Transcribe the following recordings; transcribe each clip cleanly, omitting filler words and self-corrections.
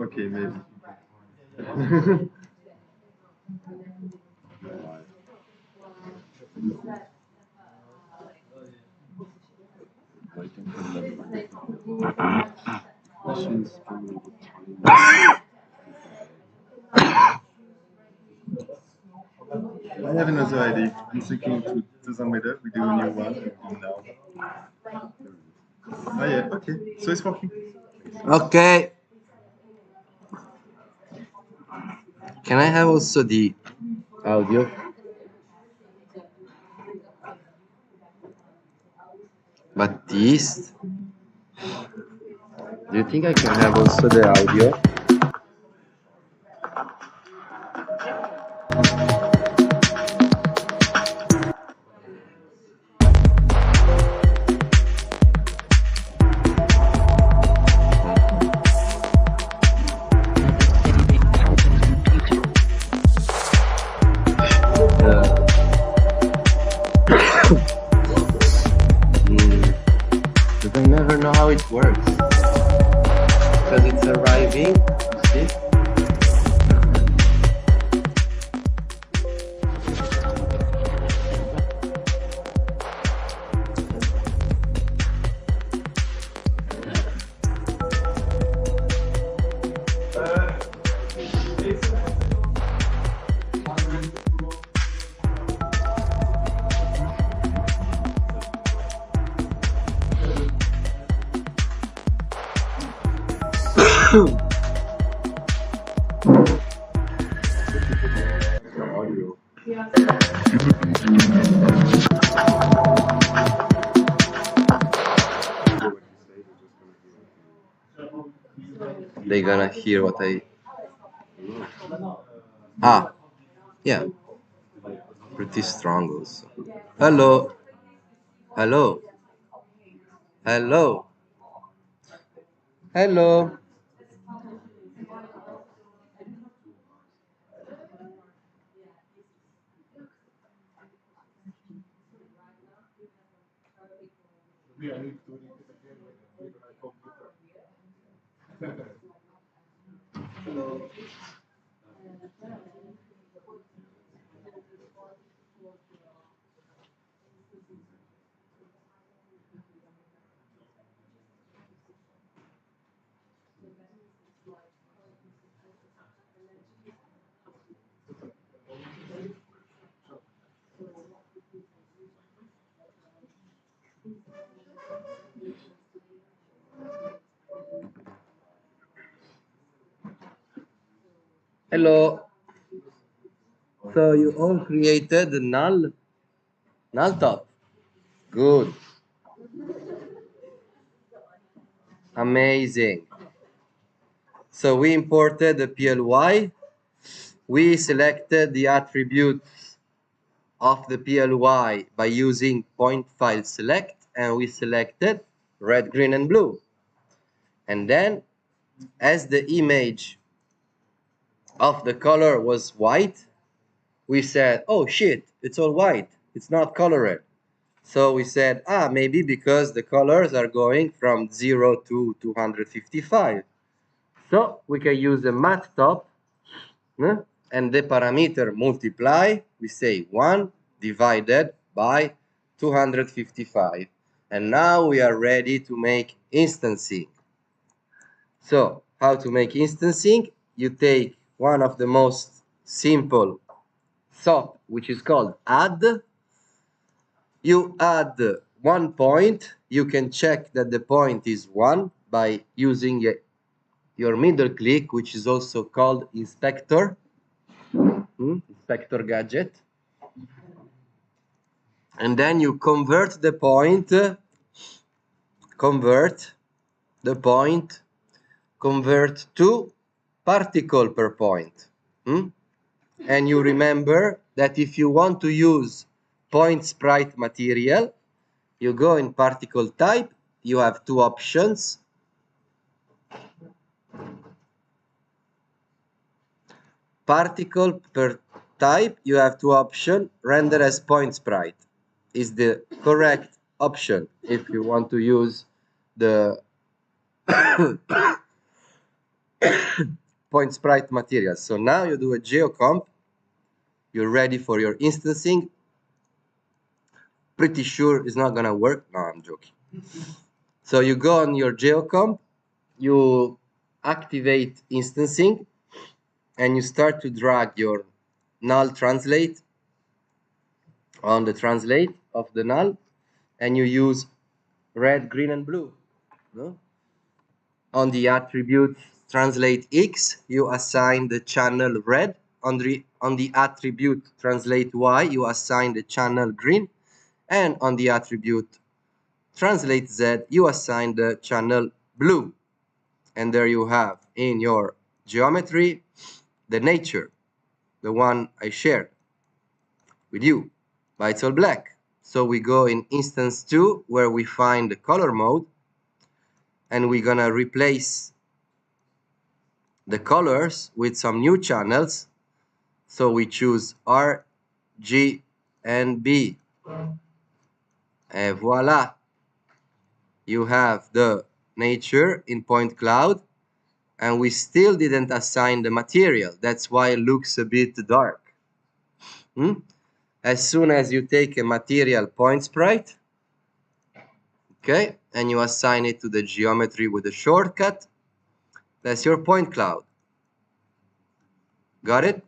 Okay, maybe. I have another idea. I'm thinking to do the middle. We do a new one now. Oh yeah, okay. So it's working. Okay. Can I have also the audio? Baptiste? Do you think I can have also the audio? Because I never know how it works. Because it's arriving, you see? Audio. They're gonna hear what I... Ah, yeah. Pretty strong also. Hello. Hello. Hello. Hello. Hello. So you all created the null top. Good. Amazing. So we imported the PLY. We selected the attributes of the PLY by using point file select, and we selected red, green, and blue. And then, as the image of the color was white, we said, oh shit, it's all white. It's not colored. So we said, maybe because the colors are going from 0 to 255. So we can use a math top, and the parameter multiply, we say 1 divided by 255. And now we are ready to make instancing. So how to make instancing? You take one of the most simple SOP, which is called add. You add 1 point. You can check that the point is 1 by using your middle click, which is also called inspector, inspector gadget. And then you convert the point, convert to particle per point. And you remember that if you want to use point sprite material, you go in particle type, you have two options. Particle per type, you have two options. Render as point sprite is the correct option if you want to use the point sprite materials. So now you do a geocomp, you're ready for your instancing. Pretty sure it's not gonna work. No, I'm joking. So you go on your geocomp, you activate instancing, and you start to drag your null translate on the translate of the null, and you use red, green, and blue. No? On the attribute translate X, you assign the channel red. On the attribute translate Y, you assign the channel green. And on the attribute translate Z, you assign the channel blue. And there you have in your geometry the nature, the one I shared with you, but it's all black. So we go in instance 2 where we find the color mode, and we're gonna replace the colors with some new channels. So we choose R, G, and B. And voila, you have the nature in point cloud, and we still didn't assign the material. That's why it looks a bit dark. As soon as you take a material point sprite, okay, and you assign it to the geometry with a shortcut, that's your point cloud. Got it?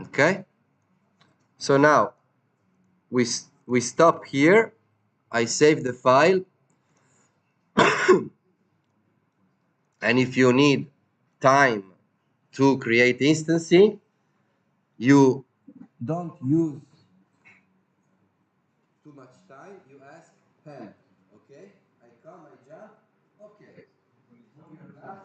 Okay. So now we stop here. I save the file. And if you need time to create instancing, you don't use too much time. You ask help. Okay? I come, I jump. Okay. Move your glass.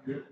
Okay.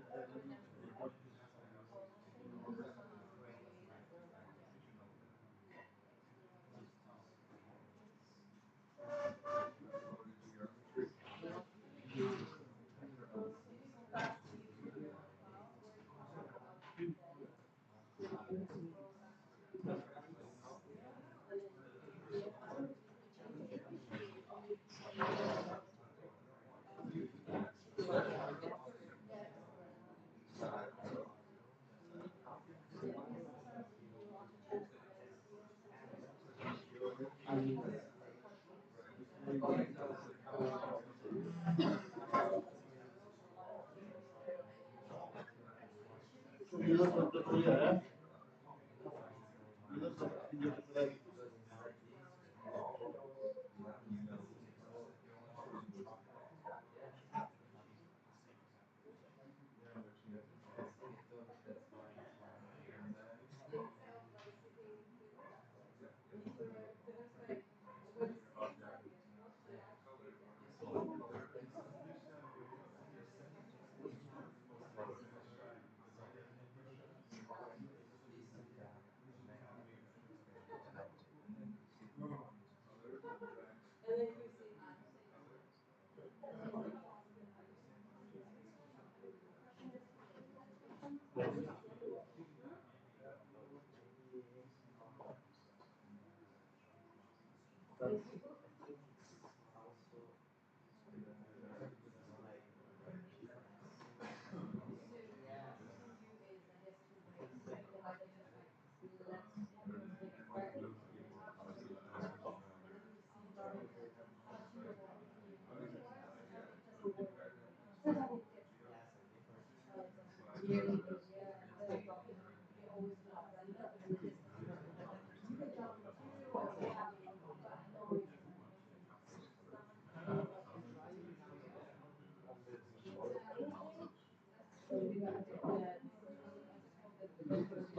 Beginner. So, yes.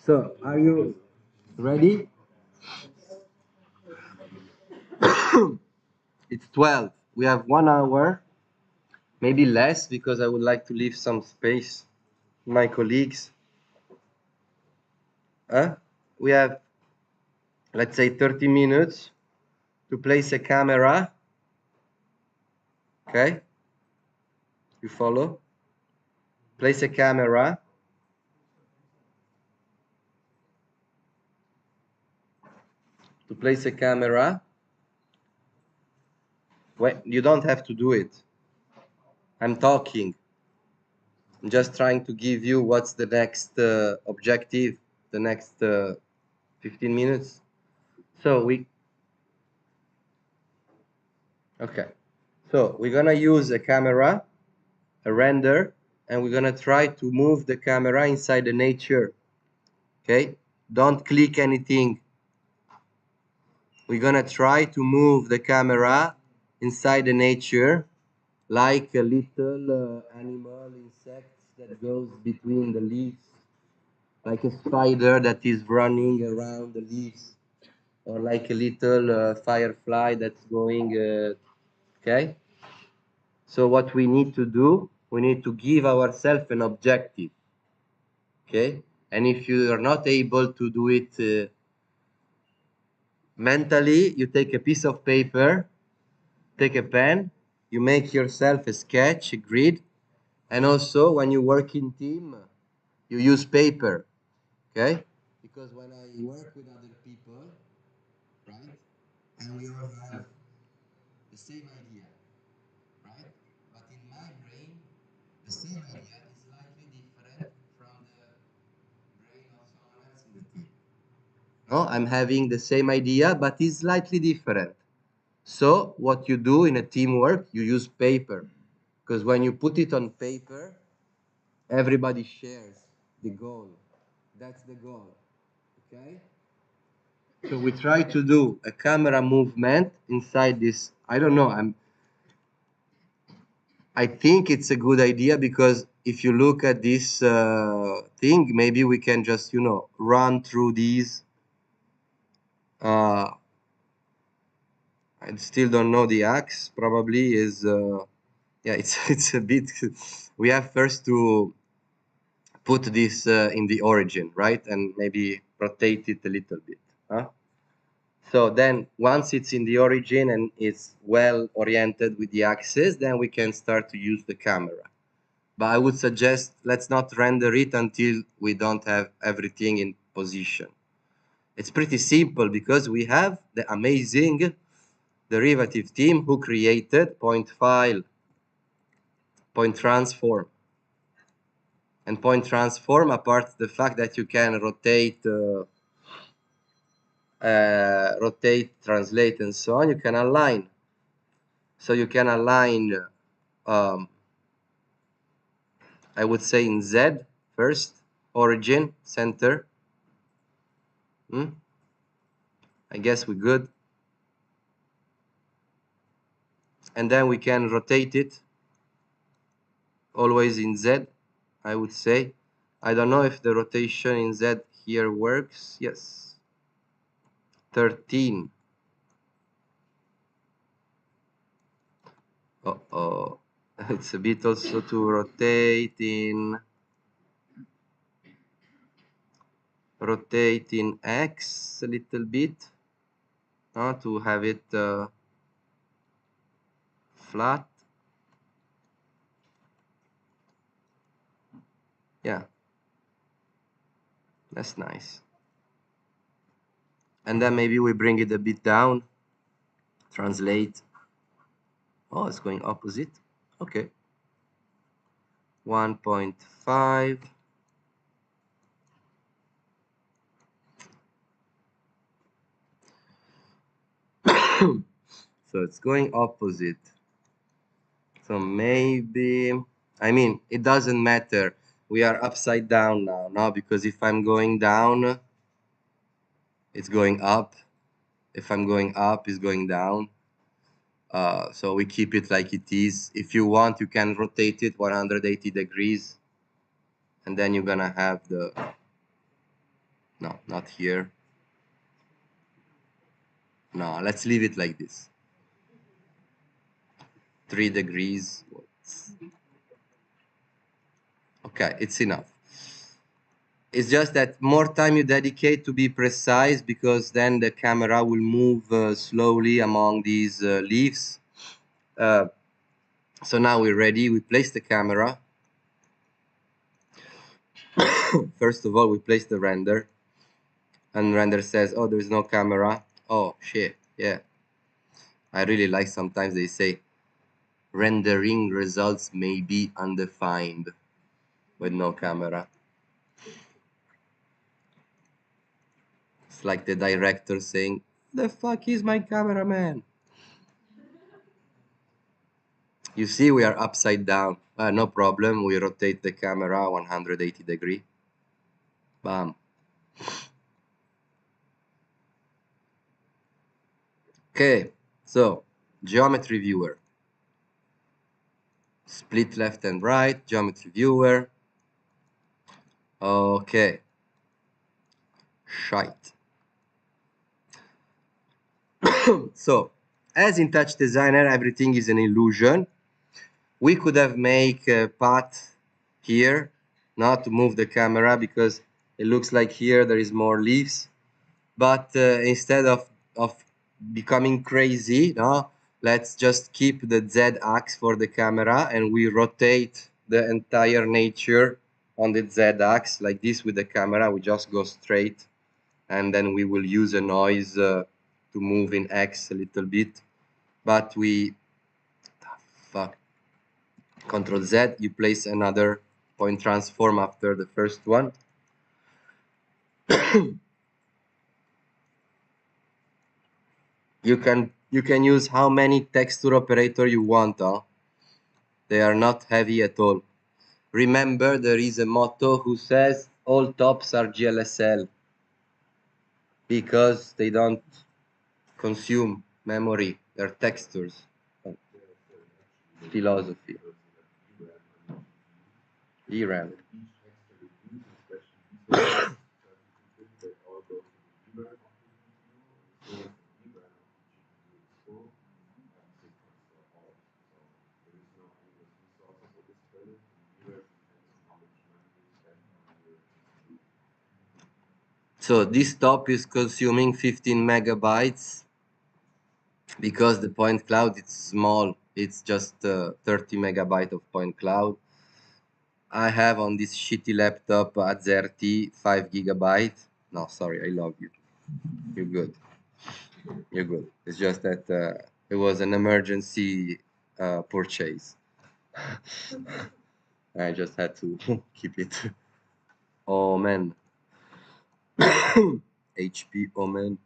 So, are you ready? It's 12. We have 1 hour, maybe less, because I would like to leave some space to my colleagues. We have, let's say, 30 minutes to place a camera. Okay? You follow? Place a camera. To place a camera. Well, you don't have to do it. I'm talking. I'm just trying to give you what's the next objective, the next 15 minutes. So okay. So we're gonna use a camera, a render, and we're gonna try to move the camera inside the nature. Okay? Don't click anything. We're gonna try to move the camera inside the nature like a little animal, insects that goes between the leaves, like a spider that is running around the leaves, or like a little firefly that's going, okay? So what we need to do, we need to give ourselves an objective, okay? And if you are not able to do it mentally, you take a piece of paper, take a pen, you make yourself a sketch, a grid, and also when you work in team, you use paper, okay? Because when I work with other people, right, and we all have the same idea, right? But in my brain, the same idea is slightly different from the brain of someone else in the team. No, I'm having the same idea, but it's slightly different. So what you do in a teamwork, you use paper. Because when you put it on paper, everybody shares the goal. That's the goal. Okay? So we try to do a camera movement inside this. I don't know. I think it's a good idea because if you look at this thing, maybe we can just, run through these. I still don't know the axe. Probably is, yeah, it's a bit. We have first to put this in the origin, right? And maybe rotate it a little bit. Huh? So then once it's in the origin and it's well oriented with the axis, then we can start to use the camera. But I would suggest let's not render it until we don't have everything in position. It's pretty simple because we have the amazing derivative team who created point file, point transform. And point transform, apart the fact that you can rotate, translate, and so on, you can align. So you can align, I would say in Z first, origin, center. I guess we're good. And then we can rotate it always in Z, I would say. I don't know if the rotation in Z here works. Yes. 13. Uh-oh. It's a bit also to rotate in X a little bit. To have it flat. Yeah. That's nice. And then maybe we bring it a bit down. Translate. Oh, it's going opposite. Okay. 1.5. So it's going opposite. So maybe, I mean, it doesn't matter. We are upside down now, no? Because if I'm going down, it's going up. If I'm going up, it's going down. So we keep it like it is. If you want, you can rotate it 180 degrees. And then you're gonna have the No, not here. No, let's leave it like this. 3 degrees. Okay, it's enough. It's just that more time you dedicate to be precise, because then the camera will move slowly among these leaves. So now we're ready. We place the camera. First of all, we place the render. And render says, oh, there's no camera. Oh, shit, yeah. I really like sometimes they say, rendering results may be undefined with no camera. It's like the director saying, the fuck is my cameraman? You see, we are upside down. No problem. We rotate the camera 180 degree. Bam. Okay, so geometry viewer. Split left and right, geometry viewer. Okay. Shite. So, as in TouchDesigner, everything is an illusion. We could have made a path here, not to move the camera, because it looks like here there is more leaves. But instead of becoming crazy, no, let's just keep the Z axis for the camera, and we rotate the entire nature on the Z axis like this with the camera. We just go straight, and then we will use a noise to move in X a little bit. But we, fuck, Control Z, you place another point transform after the first one. You can use how many texture operator you want. They are not heavy at all. Remember, there is a motto who says all tops are GLSL because they don't consume memory. They're textures. Philosophy. DRAM. So this top is consuming 15 megabytes because the point cloud is small. It's just 30 megabyte of point cloud. I have on this shitty laptop Azerty 5 gigabyte. No, sorry, I love you. You're good. You're good. It's just that it was an emergency purchase. I just had to keep it. Oh man. HP, oh man.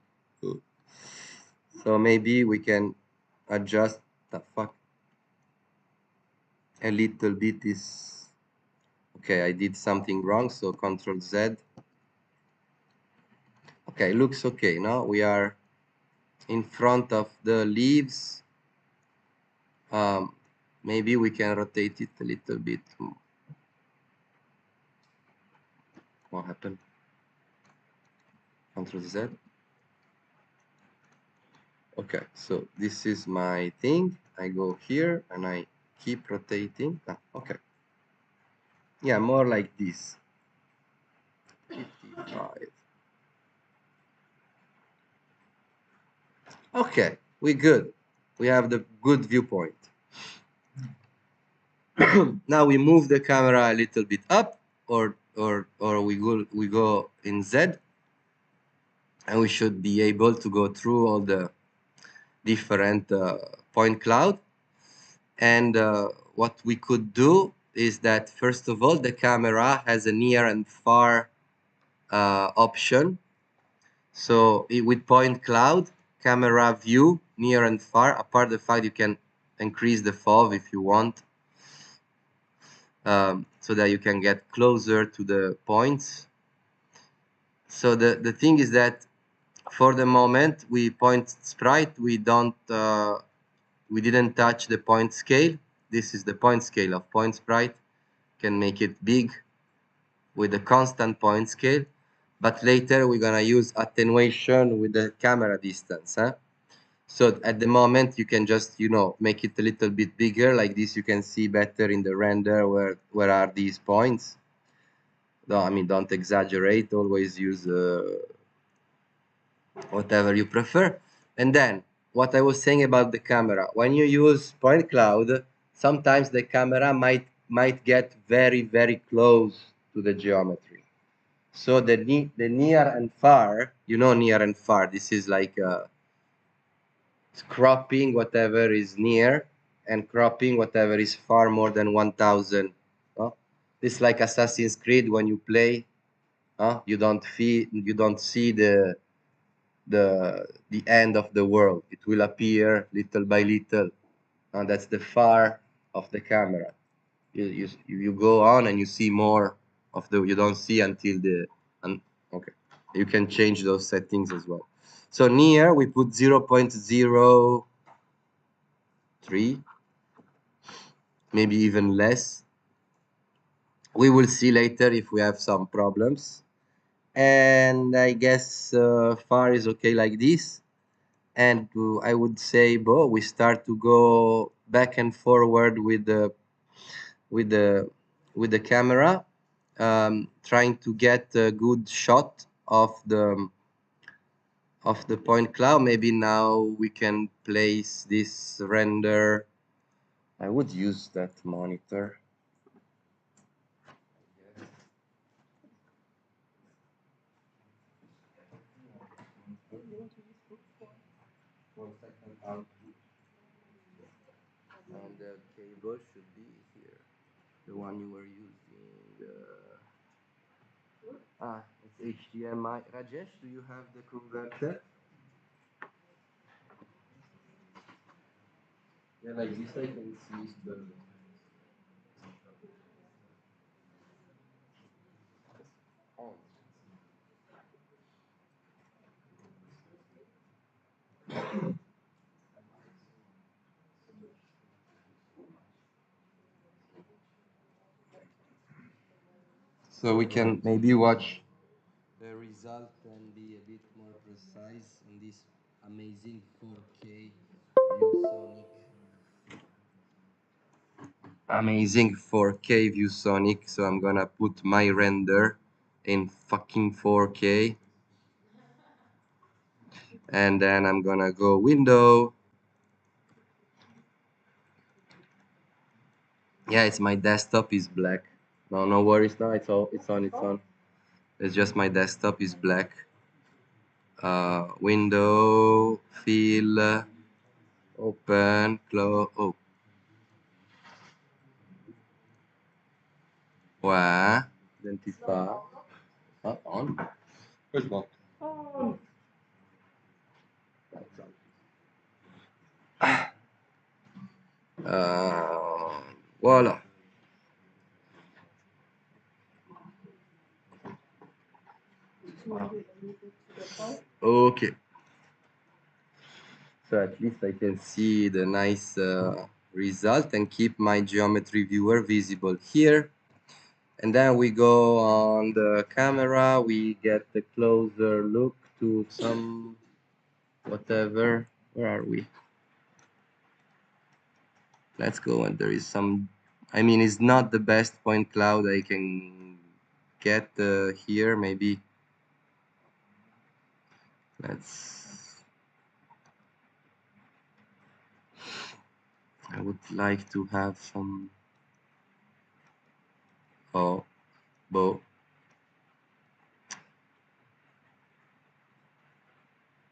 So maybe we can adjust the fuck a little bit. Is okay. I did something wrong, so Control Z. Okay, looks okay. Now we are in front of the leaves. Maybe we can rotate it a little bit. What happened? Control Z. Okay, so this is my thing. I go here and I keep rotating. Okay. Yeah, more like this. 55. Okay, we're good. We have the good viewpoint. Now we move the camera a little bit up, or we go in Z, and we should be able to go through all the different point cloud. And what we could do is that, first of all, the camera has a near and far option. So with point cloud, camera view, near and far, apart the fact you can increase the FOV if you want, so that you can get closer to the points. So the thing is that for the moment, we point sprite, we didn't touch the point scale. This is the point scale of point sprite. Can make it big with a constant point scale. but later we're gonna use attenuation with the camera distance. Huh? So at the moment you can just, you know, make it a little bit bigger like this. You can see better in the render where are these points. No, I mean, don't exaggerate. Always use whatever you prefer. And then what I was saying about the camera, when you use point cloud, sometimes the camera might get very close to the geometry. So the near and far, you know, near and far, this is like cropping whatever is near and cropping whatever is far more than 1000. No? This is like Assassin's Creed. When you play, you don't see the end of the world. It will appear little by little, and that's the far of the camera. You go on and you see more of the. You don't see until the. Okay, you can change those settings as well. So near we put 0.03, maybe even less. We will see later if we have some problems. And I guess far is okay like this. And I would say, we start to go back and forward with with the the camera, trying to get a good shot of the point cloud. Maybe now we can place this render. I would use that monitor. One second, and the cable should be here. The one you were using. It's HDMI. Rajesh, do you have the converter? Yeah, like this I can see the. Oh. So we can maybe watch the result and be a bit more precise on this amazing 4K ViewSonic. Amazing 4K ViewSonic. So I'm gonna put my render in fucking 4K. And then I'm gonna go window. Yeah, it's my desktop is black. No worries. No, it's on. It's just my desktop is black. Window, fill, open, close. Oh, ouais, identify. On. Where's one? Voila. Okay. So at least I can see the nice result and keep my geometry viewer visible here. And then we go on the camera, we get a closer look to some whatever. Where are we? Let's go, and there is some. I mean, it's not the best point cloud I can get here. Maybe let's. I would like to have some. Oh, bow.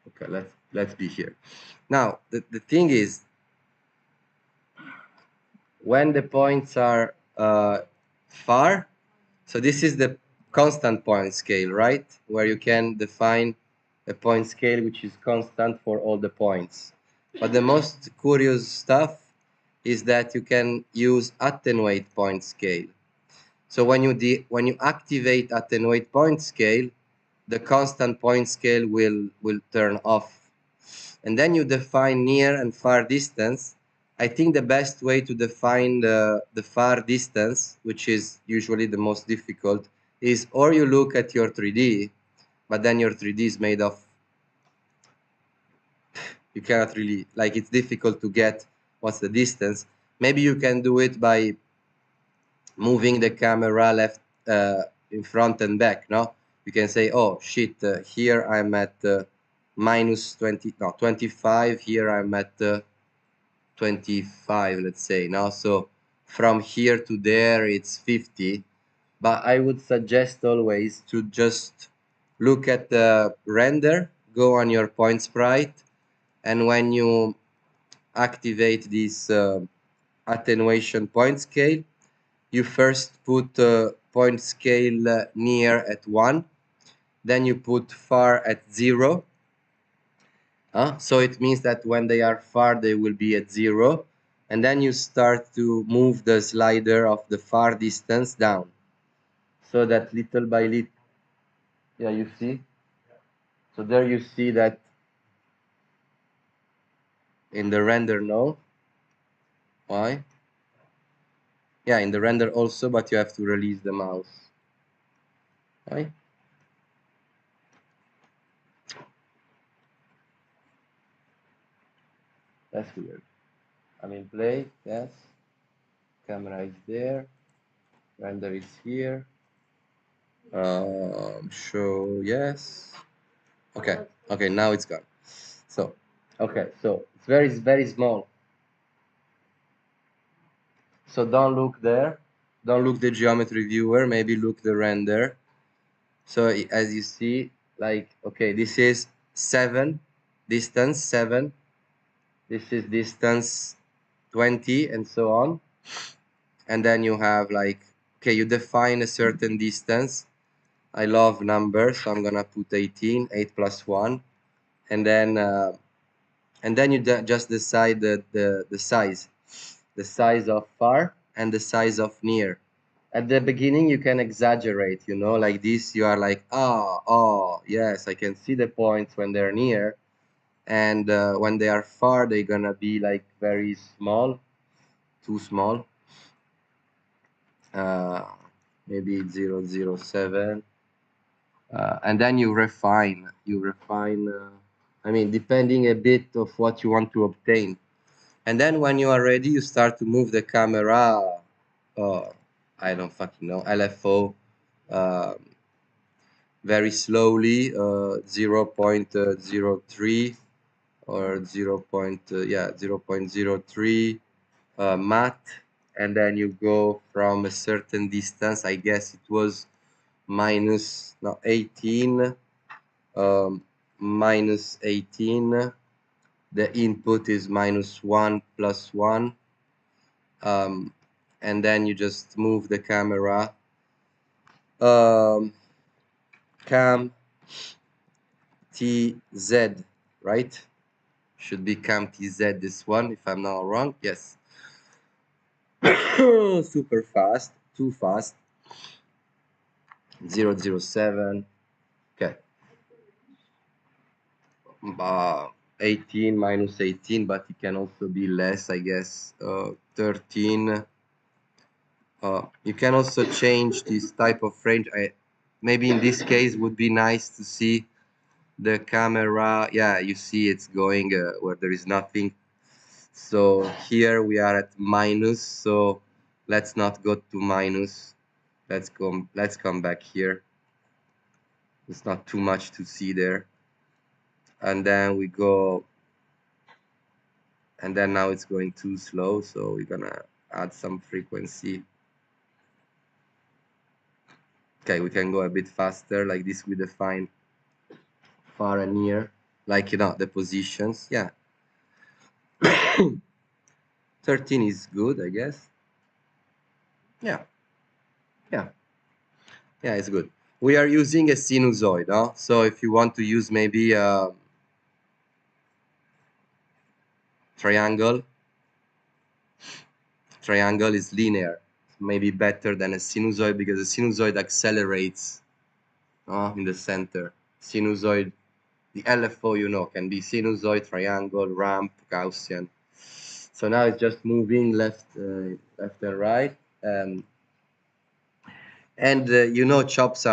Okay, let's be here. Now the thing is, when the points are far, so this is the constant point scale, right? Where you can define a point scale which is constant for all the points. But the most curious stuff is that you can use attenuate point scale. So when you activate attenuate point scale, the constant point scale will turn off. And then you define near and far distance. I think the best way to define the far distance, which is usually the most difficult, is or you look at your 3D but then your 3D is made of, you cannot really, like, it's difficult to get what's the distance. Maybe you can do it by moving the camera left, in front and back, no? You can say, oh shit, here I'm at minus 20, no, 25, here I'm at 25, let's say, no? So from here to there it's 50, but I would suggest always to just look at the render, go on your point sprite, and when you activate this attenuation point scale, you first put point scale near at 1, then you put far at 0. So it means that when they are far, they will be at 0. And then you start to move the slider of the far distance down. So that little by little, yeah, you see? So there you see that in the render, no? Why? Yeah, in the render also, but you have to release the mouse. Why? That's weird. I mean, play, yes. Camera is there. Render is here. Show, yes. Okay, okay, now it's gone. So, okay, so it's very small. So don't look there. Don't look the geometry viewer, maybe look the render. So as you see, like, okay, this is 7, distance 7. This is distance 20 and so on. And then you have like, okay, you define a certain distance. I love numbers, so I'm gonna put 18, 8 plus 1. And then you just decide the size of far and the size of near. At the beginning you can exaggerate, you know, like this. You are like, oh yes, I can see the points when they're near, and when they are far they're gonna be like very small, too small. Maybe 0.07, and then you refine I mean, depending a bit of what you want to obtain. And then when you are ready, you start to move the camera, I don't fucking know, LFO, very slowly, 0.03 or 0.03 matte. And then you go from a certain distance, I guess it was minus, no, 18, minus 18. The input is minus 1 plus 1. And then you just move the camera, cam TZ, right? Should be cam TZ, this one, if I'm not wrong. Yes. Super fast, too fast. 007. Okay. 18 minus 18, but it can also be less, I guess. 13. You can also change this type of range. Maybe in this case would be nice to see the camera. Yeah, you see it's going where there is nothing. So here we are at minus, so let's not go to minus. Let's come back here. It's not too much to see there. And then we go, and then now it's going too slow, so we're gonna add some frequency. Okay, we can go a bit faster, like this. We define far and near, like, you know, the positions. Yeah. 13 is good, I guess. Yeah, yeah, yeah, it's good. We are using a sinusoid, huh? So if you want to use maybe a triangle is linear, maybe better than a sinusoid, because a sinusoid accelerates in the center. Sinusoid, the LFO, you know, can be sinusoid, triangle, ramp, Gaussian. So now it's just moving left and right. And you know, chops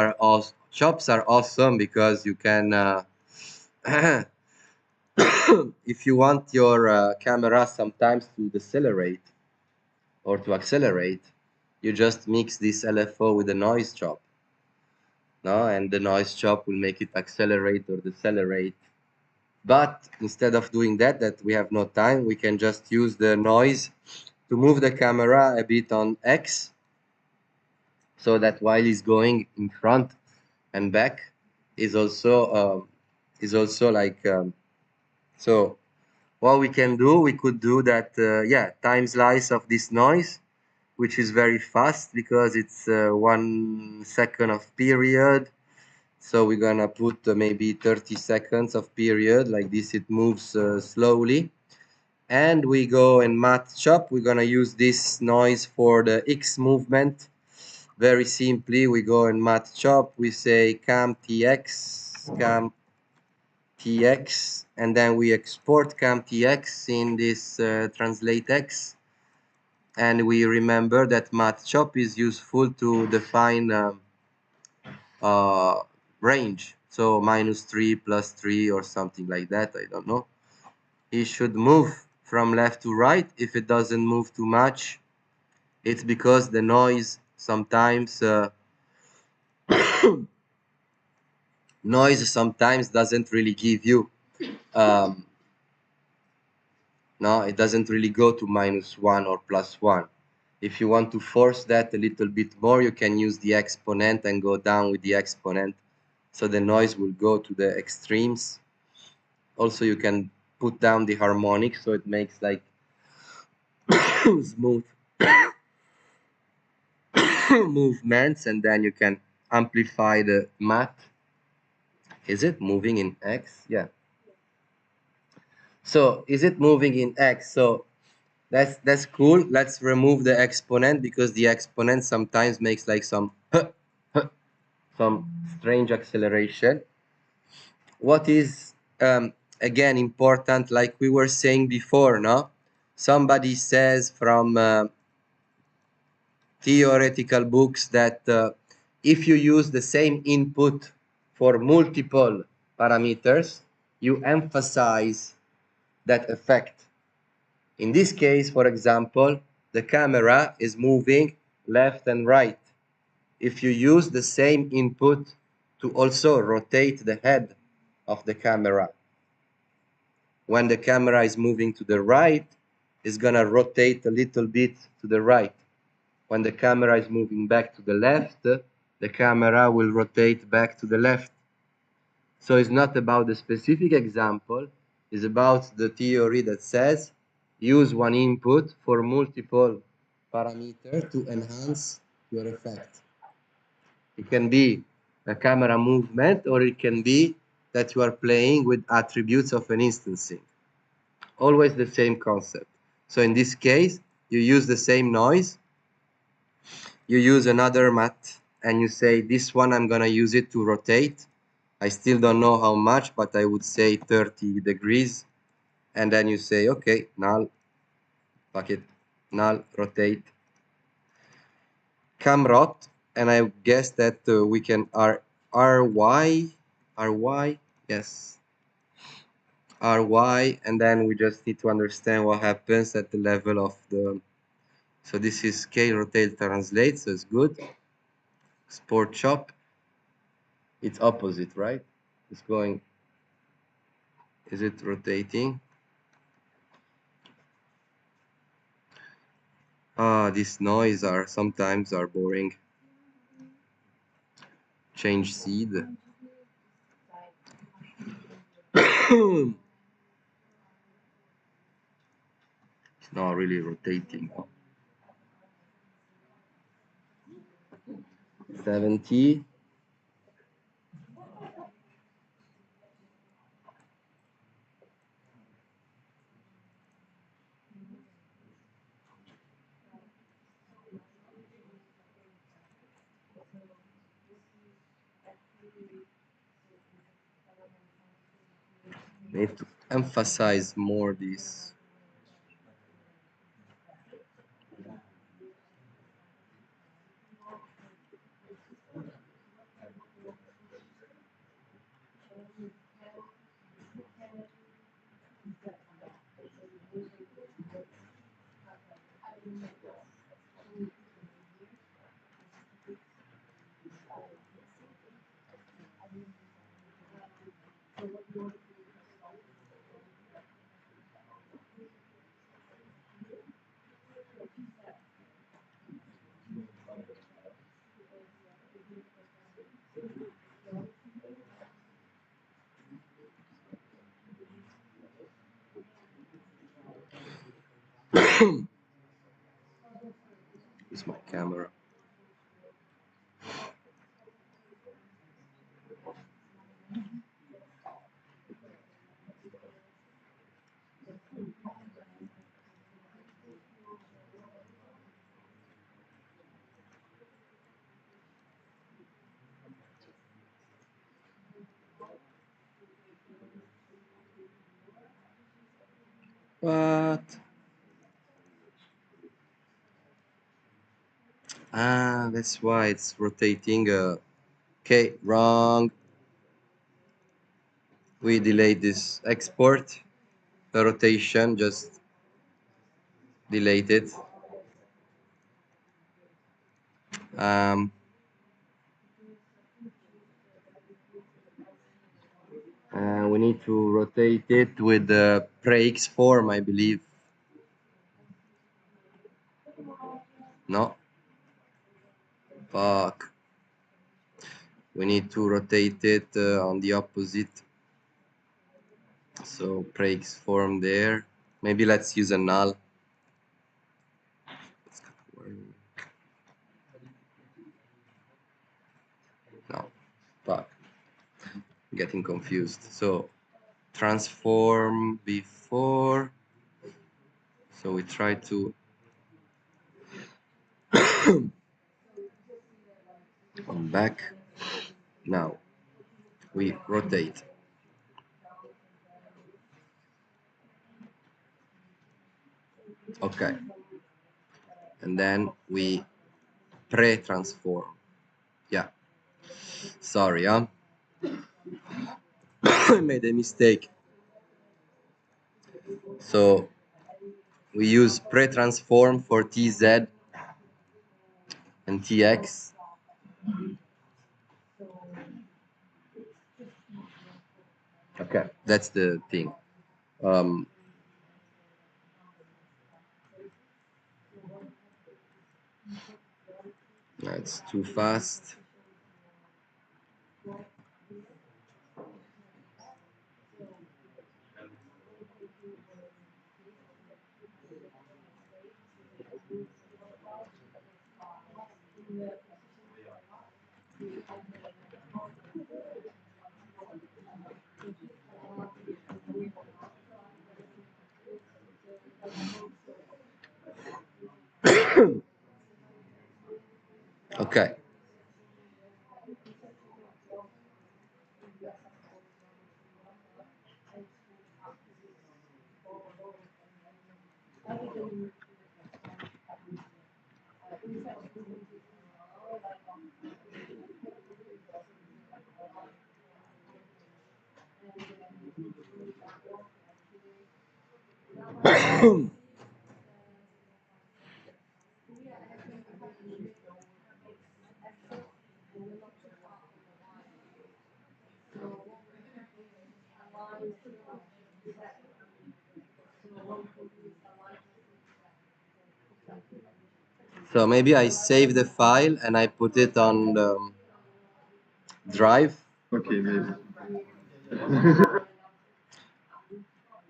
chops are awesome because you can if you want your camera sometimes to decelerate or to accelerate, you just mix this LFO with a noise chop, no? And the noise chop will make it accelerate or decelerate. But instead of doing that we have no time, we can just use the noise to move the camera a bit on X, so that while it's going in front and back is also like so what we can do, we could do that yeah, time slice of this noise, which is very fast because it's 1 second of period. So we're gonna put maybe 30 seconds of period like this. It moves slowly, and we go and math chop. We're gonna use this noise for the X movement. Very simply, we go and math chop. We say cam tx, and then we export cam tx in this translate x. And we remember that math chop is useful to define uh, range. So -3 +3 or something like that. I don't know. It should move from left to right. If it doesn't move too much, it's because the noise sometimes doesn't really give you no, it doesn't really go to -1 or +1. If you want to force that a little bit more, you can use the exponent and go down with the exponent, so the noise will go to the extremes. Also, you can put down the harmonic so it makes like smooth movements, and then you can amplify the math. Is it moving in X? Yeah. So is it moving in X? So that's cool. Let's remove the exponent because the exponent sometimes makes like some strange acceleration. What is again important, like we were saying before, no? Somebody says from theoretical books that if you use the same input for multiple parameters, you emphasize that effect. In this case, for example, the camera is moving left and right. If you use the same input to also rotate the head of the camera, when the camera is moving to the right, it's gonna rotate a little bit to the right. When the camera is moving back to the left, the camera will rotate back to the left. So it's not about the specific example, it's about the theory that says use one input for multiple parameters to enhance your effect. It can be a camera movement, or it can be that you are playing with attributes of an instancing. Always the same concept. So in this case, you use the same noise, you use another math, and you say, this one I'm gonna use it to rotate. I still don't know how much, but I would say 30 degrees. And then you say, okay, null, fuck it, null, rotate, camrot, and I guess that we can ry, yes, ry, and then we just need to understand what happens at the level of the, so this is scale, rotate, translate, so it's good. Sport chop, it's opposite, right? It's going, is it rotating? These noise are sometimes are boring. Change seed. It's not really rotating. 70. Need to emphasize more this. It's my camera. What? Ah, that's why it's rotating. Okay, wrong. We delayed this export. The rotation, just delete it. Um, we need to rotate it with the brakes form, I believe. No. Fuck. We need to rotate it on the opposite. So brakes form there. Maybe let's use a null. No. Fuck. Getting confused. So transform before. So we try to come back. Now we rotate. Okay. And then we pre-transform. Yeah. Sorry, huh? I made a mistake. So we use pre-transform for TZ and TX. Okay, that's the thing. That's too fast. Okay. So maybe I save the file and I put it on the drive. Okay, maybe.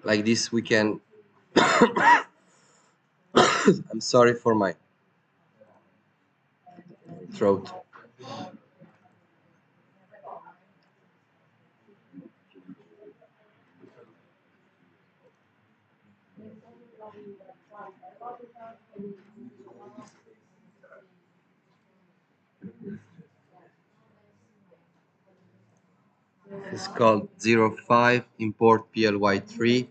Like this we can I'm sorry for my throat. It's called 05 import ply3.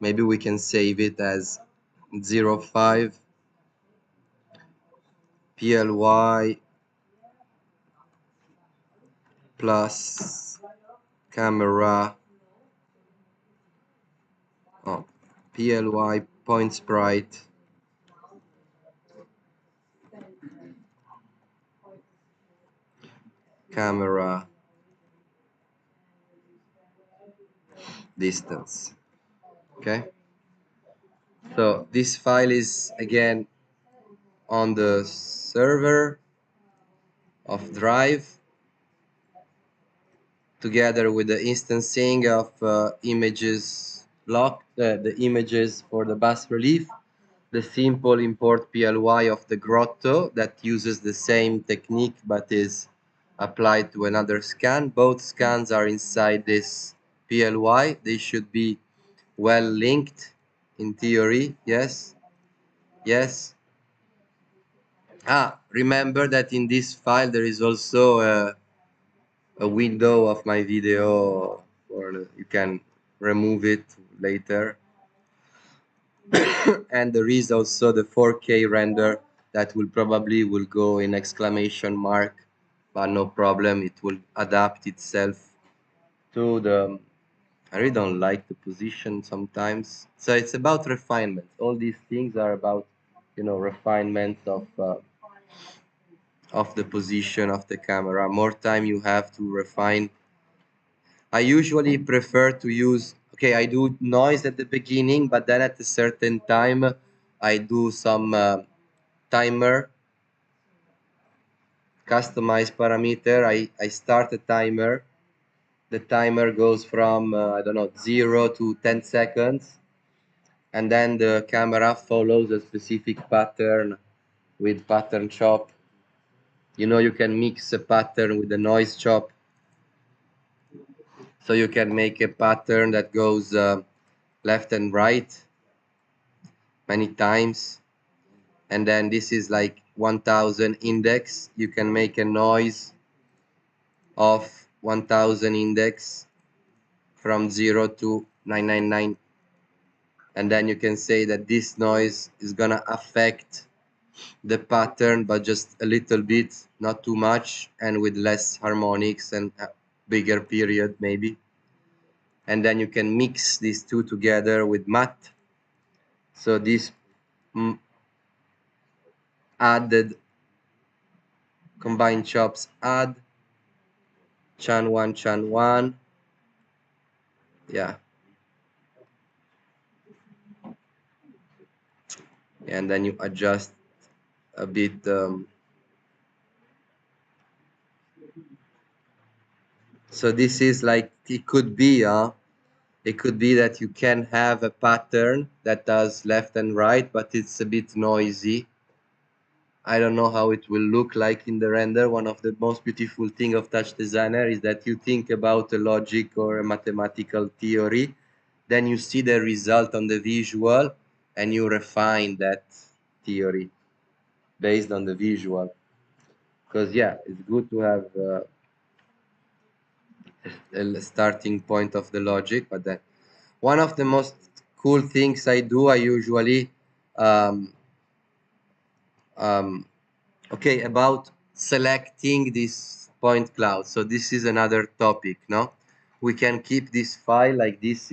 Maybe we can save it as 05 ply plus camera ply point sprite camera distance. Okay, so this file is again on the server of Drive together with the instancing of images block, the images for the bas relief, the simple import PLY of the grotto that uses the same technique but is applied to another scan. Both scans are inside this PLY. They should be well linked in theory. Yes, yes. Remember that in this file there is also a window of my video, or you can remove it later. And there is also the 4K render that will probably go in exclamation mark, but no problem, it will adapt itself to the, I really don't like the position sometimes. So it's about refinement. All these things are about, refinement of the position of the camera. More time you have to refine. I usually prefer to use, okay, I do noise at the beginning, but then at a certain time, I do some timer, customized parameter. I start a timer. The timer goes from, I don't know, 0 to 10 seconds. And then the camera follows a specific pattern with pattern chop. You can mix a pattern with the noise chop. So you can make a pattern that goes left and right many times. And then this is like 1000 index. You can make a noise of 1000 index from 0 to 999. And then you can say that this noise is gonna affect the pattern, but just a little bit, not too much, and with less harmonics and a bigger period maybe. And then you can mix these two together with matte. So this added combined chops add chan 1, yeah, and then you adjust a bit so this is like, it could be that you can have a pattern that does left and right, but it's a bit noisy. I don't know how it will look like in the render. One of the most beautiful thing of TouchDesigner is that you think about a logic or a mathematical theory, then you see the result on the visual, and you refine that theory based on the visual. Because yeah, it's good to have a starting point of the logic, but then one of the most cool things I do, I usually okay, about selecting this point cloud. So this is another topic, no? We can keep this file like this.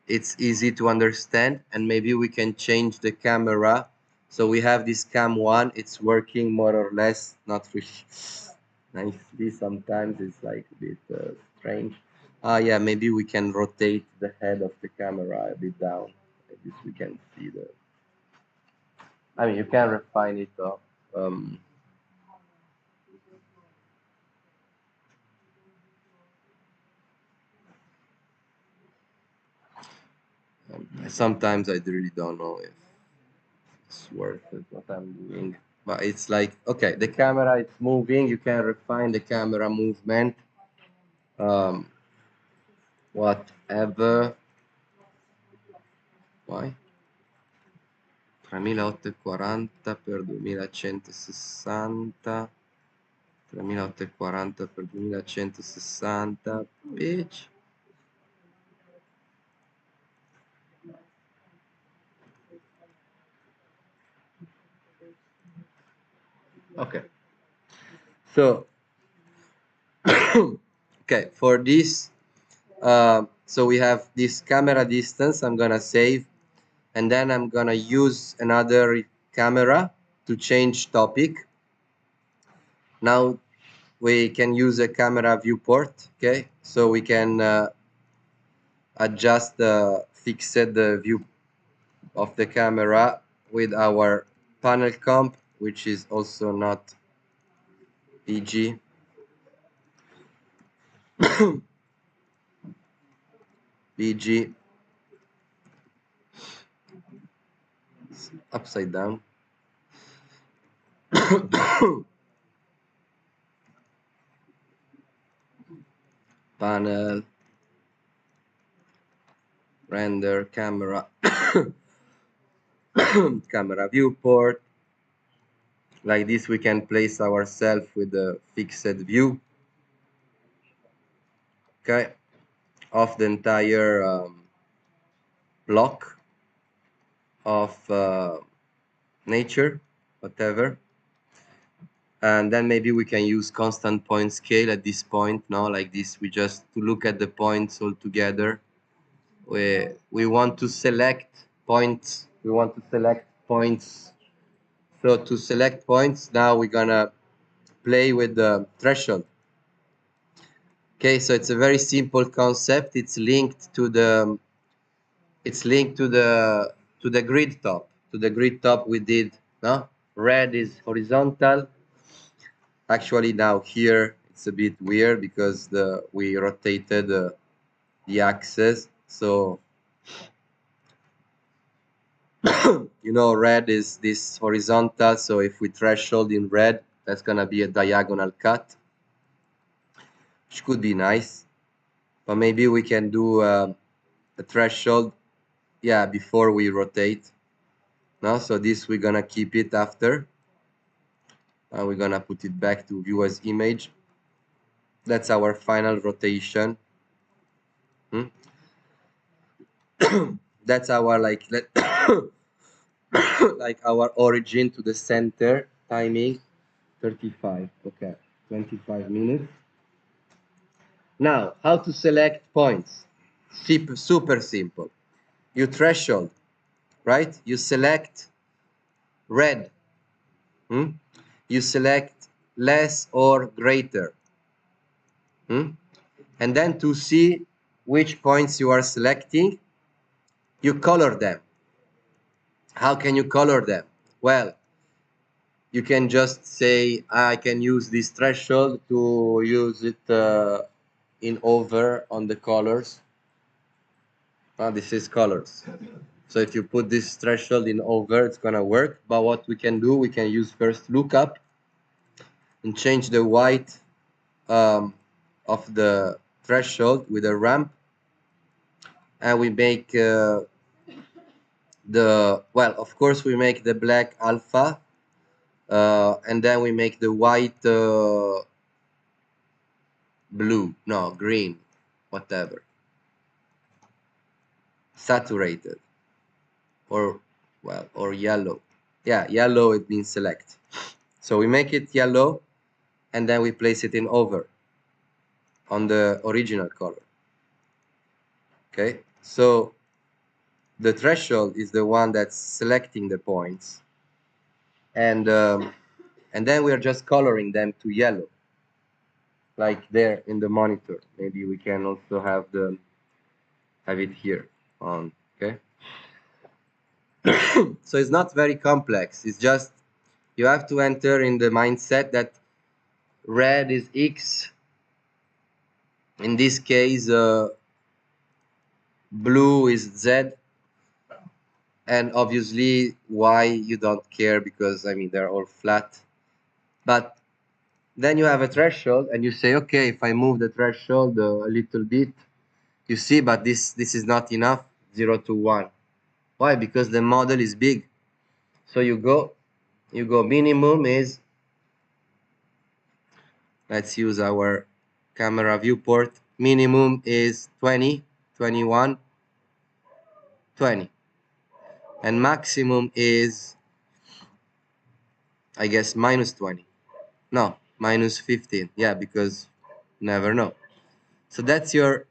It's easy to understand, and maybe we can change the camera. So we have this cam 1, it's working more or less, not really nicely. Sometimes it's like a bit strange. Yeah, maybe we can rotate the head of the camera a bit down. Like this we can see the, I mean, you can refine it up. Sometimes I really don't know if it's worth it what I'm doing, but it's like, okay, the camera it's moving. You can refine the camera movement, whatever. Why? 3840 per 2160, 3840 per 2160, bitch. Okay. So, okay, for this, so we have this camera distance. I'm gonna save, and then I'm gonna use another camera to change topic. Now we can use a camera viewport. Okay, so we can adjust the fixed view of the camera with our panel comp, which is also not PG. PG upside down. Panel, render, camera, camera viewport. Like this, we can place ourselves with the fixed view, okay, of the entire block of nature, whatever. And then maybe we can use constant point scale at this point, no, like this. We just to look at the points all together. We want to select points. We want to select points. So to select points, now we're gonna play with the threshold. Okay, so it's a very simple concept. It's linked to the grid top. To the grid top we did, no? Red is horizontal. Actually now here it's a bit weird because we rotated the axis. So you know, red is this horizontal. So if we threshold in red, that's gonna be a diagonal cut, which could be nice. But maybe we can do a threshold, yeah, before we rotate. No, so this we're gonna keep it after. We're gonna put it back to view as image. That's our final rotation. That's our like like our origin to the center. Timing 35. Okay, 25 minutes. Now, how to select points? Super simple. You threshold, right? You select red. You select less or greater. And then to see which points you are selecting, you color them. How can you color them? Well, you can just say, I can use this threshold to use it in over on the colors. This is colors. So if you put this threshold in over, it's gonna work. But what we can do, we can use first lookup and change the white of the threshold with a ramp, and we make well, of course we make the black alpha, and then we make the white blue, no, green, whatever, saturated, or well, or yellow. Yeah, yellow, it means select. So we make it yellow, and then we place it in over on the original color. Okay, so the threshold is the one that's selecting the points, and then we are just coloring them to yellow, like there in the monitor. Maybe we can also have it here on. Okay. So it's not very complex. It's just you have to enter in the mindset that red is X. In this case, blue is Z, and obviously Y you don't care because I mean they're all flat. But then you have a threshold, and you say, okay, if I move the threshold a little bit, you see, but this is not enough. 0 to 1. Why? Because the model is big. So you go minimum is, let's use our camera viewport, minimum is 20, 21, 20, and maximum is, I guess, minus 20. No, minus 15. Yeah, because never know. So that's your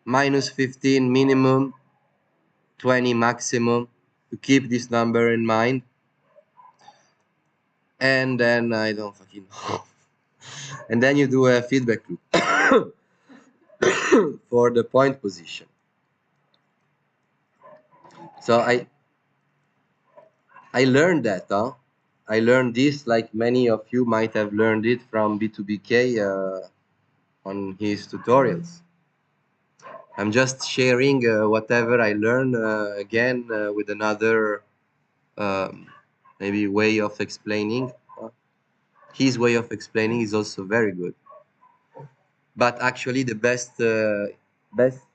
minus 15 minimum, 20 maximum. To keep this number in mind. And then I don't fucking know. And then you do a feedback loop for the point position. So I learned that, huh? I learned this like many of you might have learned it from B2BK on his tutorials. I'm just sharing whatever I learned again with another um, maybe way of explaining. His way of explaining is also very good. But actually, the best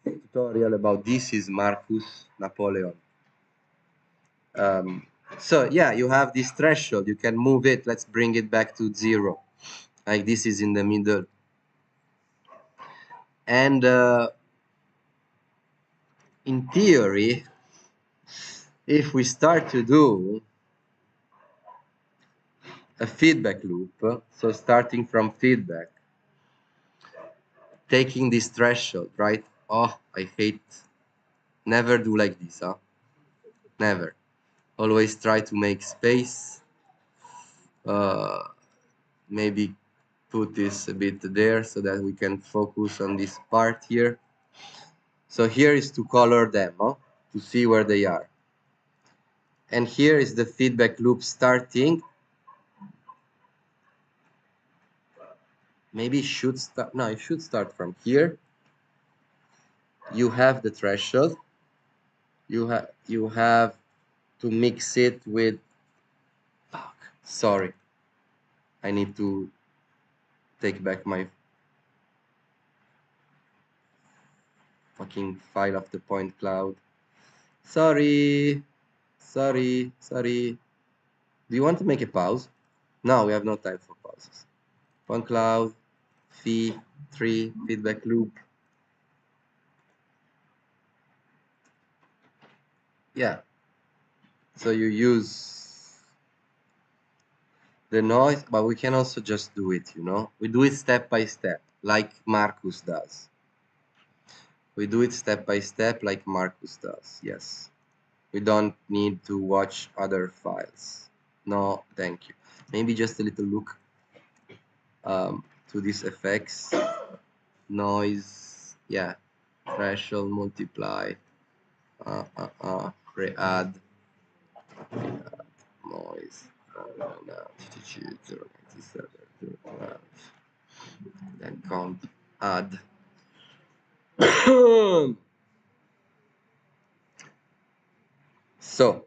tutorial about this is Marcus Napoleon. So yeah, you have this threshold. You can move it. Let's bring it back to 0. Like this is in the middle. And in theory, if we start to do a feedback loop, so starting from feedback, taking this threshold, right? Oh, I hate, never do like this, huh? Never. Always try to make space. Maybe put this a bit there so that we can focus on this part here. So here is to color them, huh? To see where they are. And here is the feedback loop starting. Maybe it should start, no, it should start from here. You have the threshold. You have to mix it with, fuck, sorry. I need to take back my fucking file of the point cloud. Sorry. Do you want to make a pause? No, we have no time for pauses. Point cloud, fee, 3, feedback loop. Yeah. So you use the noise, but we can also just do it, you know? We do it step by step, like Marcus does. We do it step by step like Marcus does, yes. We don't need to watch other files. No, thank you. Maybe just a little look to these effects. Noise, yeah. Threshold, multiply, re-add, noise, then count, add. So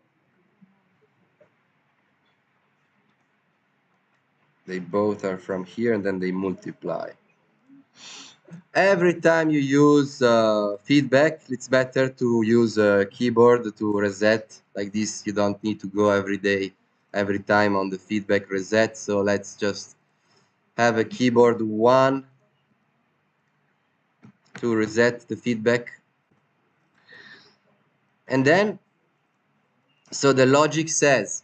they both are from here and then they multiply. Every time you use feedback, it's better to use a keyboard to reset. Like this, you don't need to go every time on the feedback reset. So let's just have a keyboard 1 to reset the feedback. And then, so the logic says,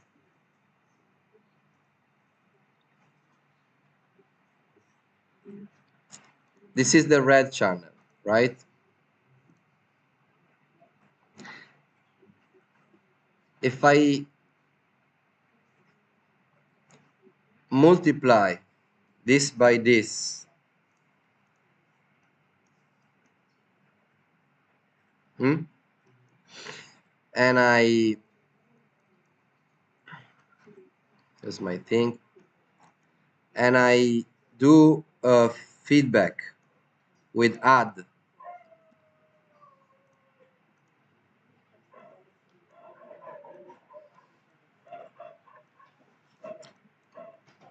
this is the red channel, right? If I multiply this by this, and here's my thing, and I do a feedback with add,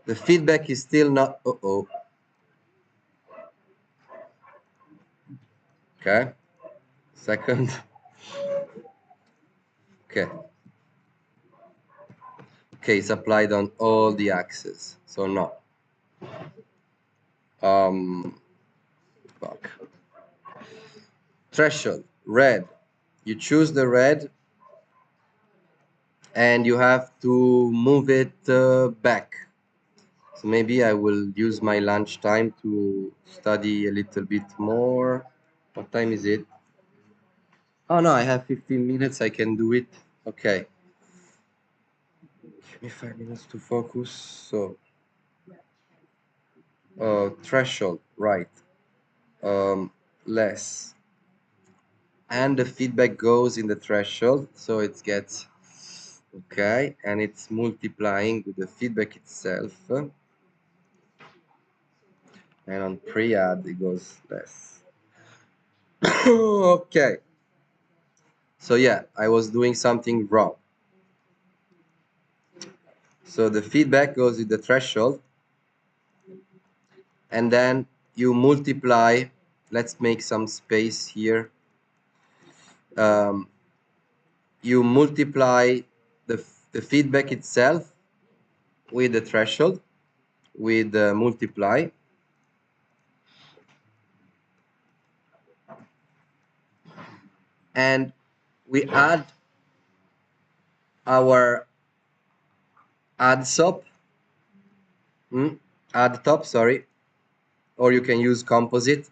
the feedback is still not, okay, second, okay, it's applied on all the axes, so no, fuck. Threshold, red, you choose the red, and you have to move it back. So maybe I will use my lunch time to study a little bit more. What time is it? Oh no, I have 15 minutes, I can do it. Okay. Give me 5 minutes to focus. So, threshold, right. Less. and the feedback goes in the threshold, so it gets okay, and it's multiplying with the feedback itself, and on pre-add it goes less. Okay, so yeah, I was doing something wrong. So the feedback goes with the threshold, and then you multiply. Let's make some space here. You multiply the feedback itself with the threshold, with the multiply, and we add our add top, sorry, or you can use composite.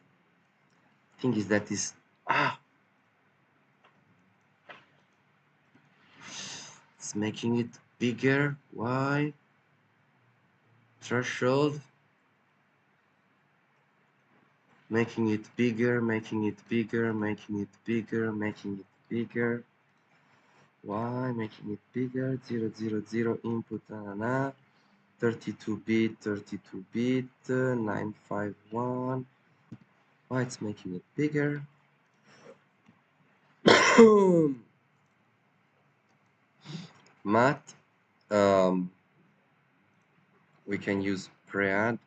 Thing is that is it's making it bigger. Why? Threshold, making it bigger, making it bigger, making it bigger, making it bigger. Why making it bigger? 000 input, 32-bit, 32-bit, 951. Why it's making it bigger? Math. We can use pre-add.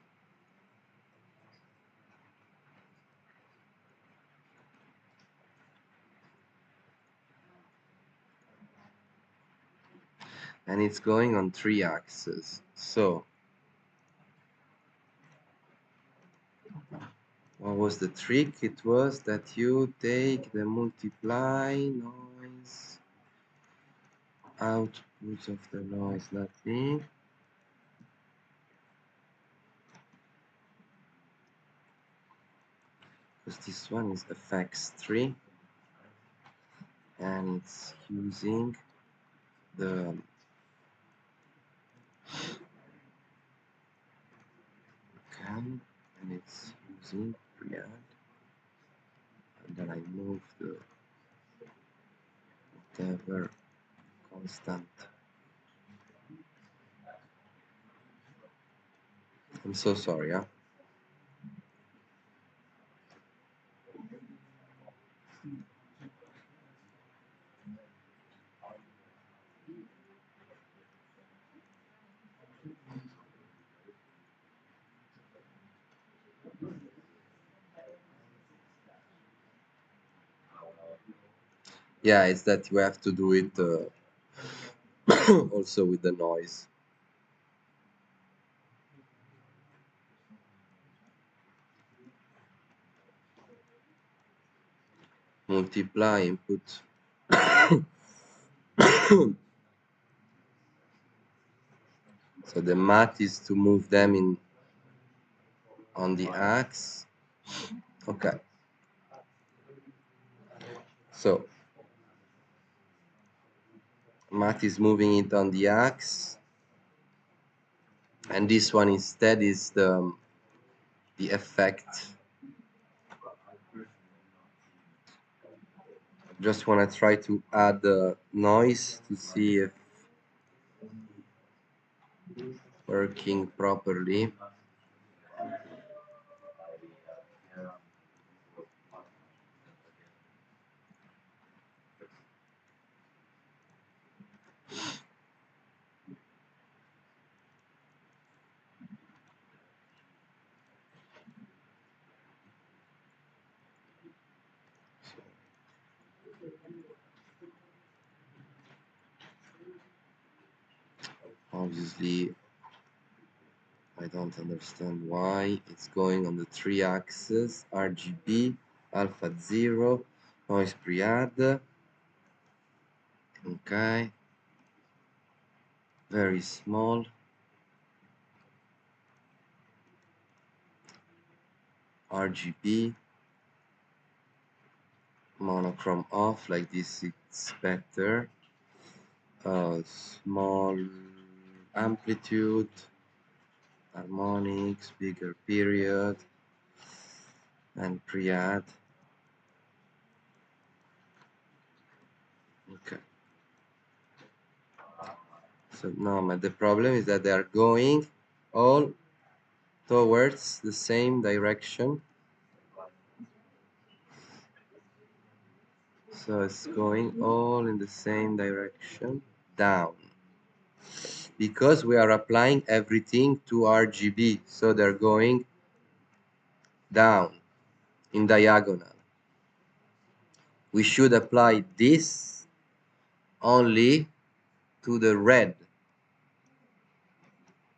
And it's going on 3 axes. So what was the trick? It was that you take the multiply noise, output of the noise, nothing. Because this one is FX3 and it's using the cam, and it's using pre-add, and then I move the whatever constant. I'm so sorry, huh? Yeah, it's that you have to do it also with the noise. Multiply input. So the math is to move them in on the axe. Okay. So math is moving it on the axe, and this one instead is the effect. Just want to try to add the noise to see if working properly. Obviously, I don't understand why it's going on the 3 axis, RGB, alpha 0, noise pre-add. Okay, very small. RGB, monochrome off, like this it's better. Small amplitude, harmonics, bigger period, and pre-add. So no, but the problem is that they are going all towards the same direction. So it's going all in the same direction down. Because we are applying everything to RGB, so they're going down in diagonal. We should apply this only to the red.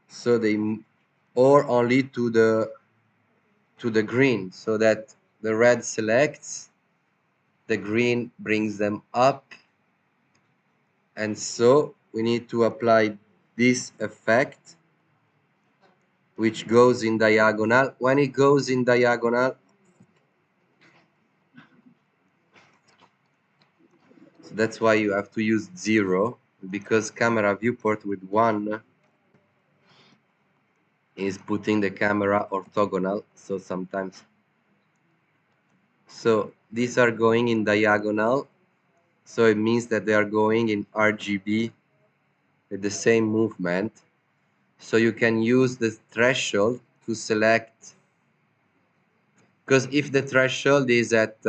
So they, or only to the green, so that the red selects, the green brings them up, and so we need to apply this effect which goes in diagonal. When it goes in diagonal, so that's why you have to use 0, because camera viewport with 1 is putting the camera orthogonal, so sometimes. So these are going in diagonal, so it means that they are going in RGB with the same movement. So you can use the threshold to select, because if the threshold is at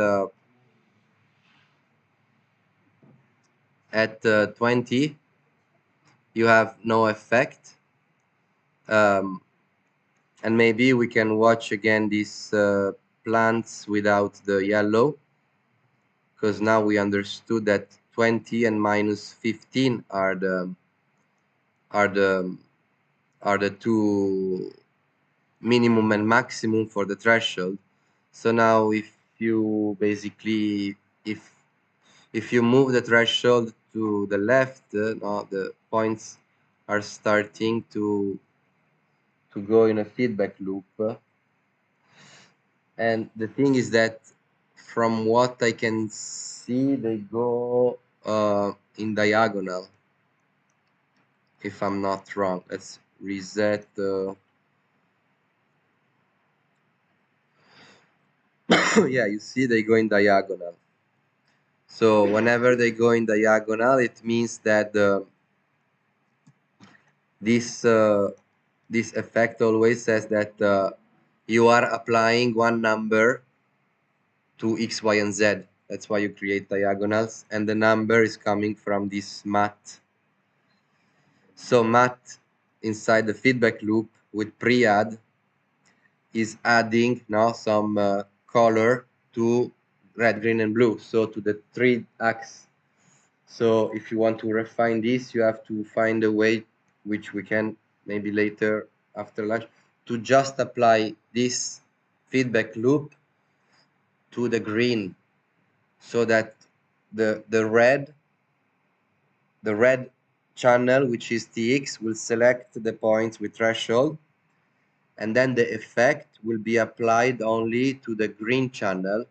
20, you have no effect. And maybe we can watch again these plants without the yellow, because now we understood that 20 and minus 15 are the two minimum and maximum for the threshold. So now if you basically, if you move the threshold to the left, now the points are starting to go in a feedback loop. And the thing is that from what I can see, they go in diagonal, if I'm not wrong. Let's reset. Yeah, you see they go in diagonal. So whenever they go in diagonal, it means that this effect always says that you are applying one number to x, y, and z. That's why you create diagonals, and the number is coming from this mat. So mat inside the feedback loop with pre-add is adding now some color to red, green, and blue, so to the 3 axes. So if you want to refine this, you have to find a way, which we can maybe later after lunch, to just apply this feedback loop to the green, so that the red channel, which is TX, will select the points with threshold, and then the effect will be applied only to the green channel.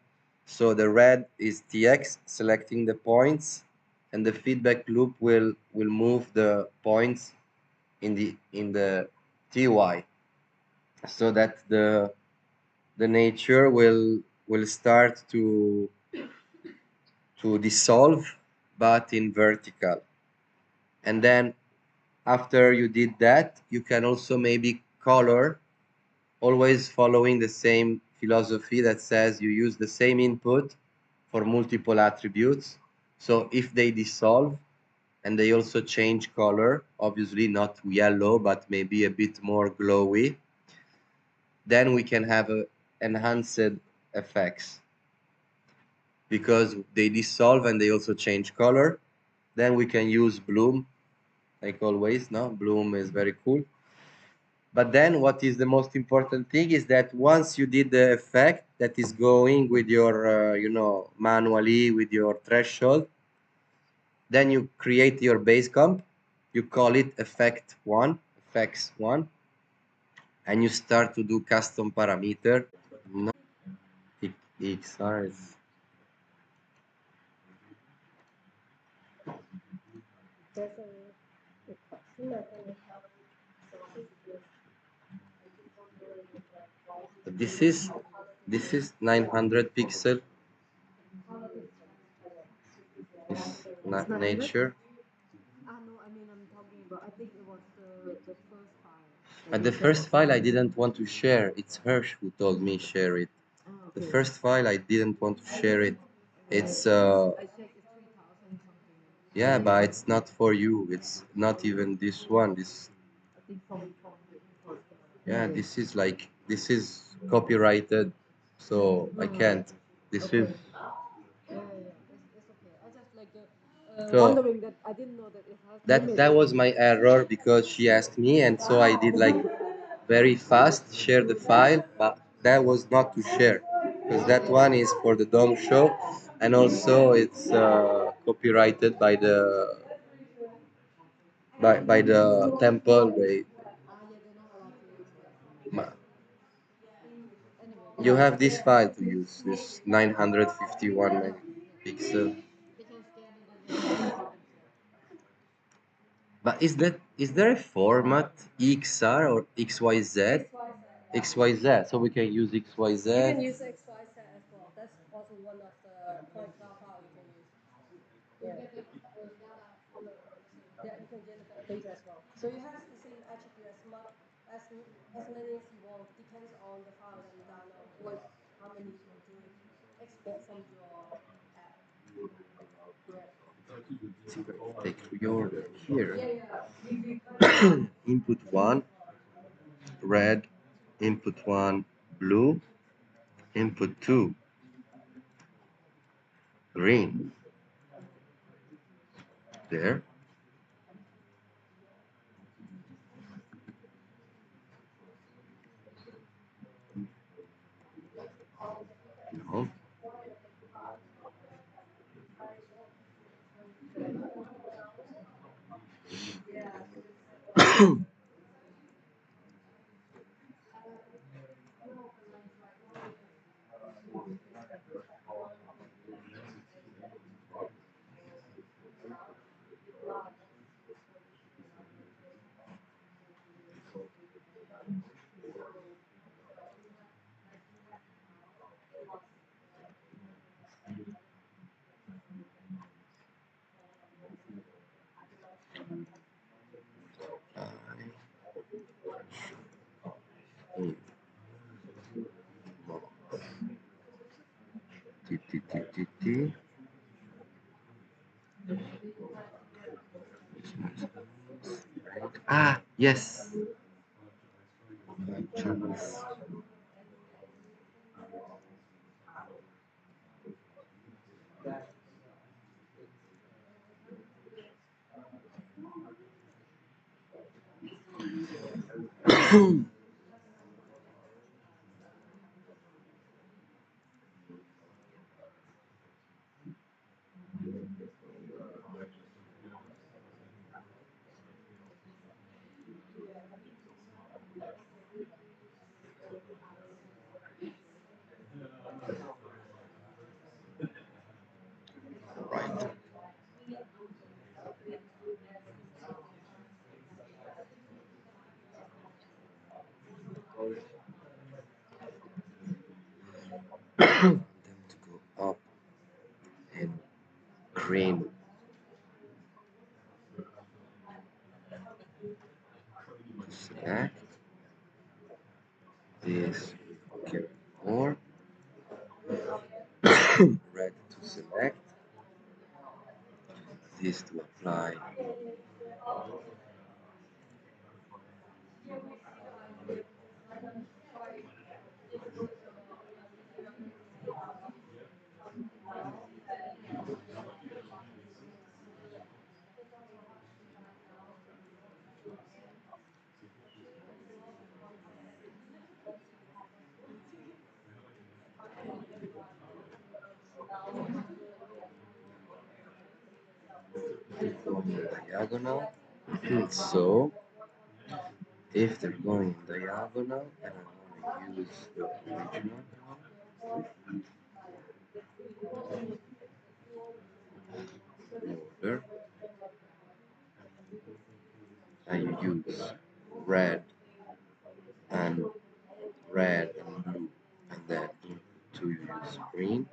So the red is TX selecting the points, and the feedback loop will move the points in the TY, so that the nature will start to dissolve, but in vertical. And then after you did that, you can also maybe color, always following the same philosophy that says you use the same input for multiple attributes. So if they dissolve and they also change color, obviously not yellow, but maybe a bit more glowy, then we can have enhanced effects, because they dissolve and they also change color. Then we can use bloom, like always. No, bloom is very cool. But then what is the most important thing is that once you did the effect that is going with your, manually with your threshold, then you create your base comp, you call it effects1, and you start to do custom parameter. No, XR is. This is 900 pixel. Is not nature. At the first file, I didn't want to share. It's Hirsch who told me share it. The first file, I didn't want to share it. It's yeah, but it's not for you. It's not even this one. This yeah, this is copyrighted, so I can't. This is so that was my error because she asked me, and so I did like very fast share the file, but that was not to share because that one is for the dome show, and also it's copyrighted by the temple. Ma- you have this file to use, this 951 megapixel. But is there a format XR or XYZ? XYZ, so we can use XYZ. Take your here. Input one, red. Input one, blue. Input two, green. There. No. Mm. T, T, T, T, T. Ah, yes. Choose. Right. Them to go up and green. Select this. Carry more. Red to select. This to apply. Diagonal. So if they're going diagonal and I want to use the original order, I use red and red and blue, and then to use green.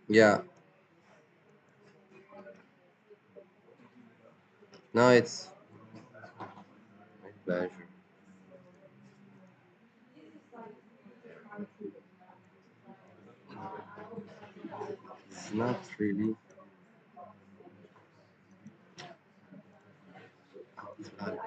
Yeah. No, it's my pleasure. It's not really outside.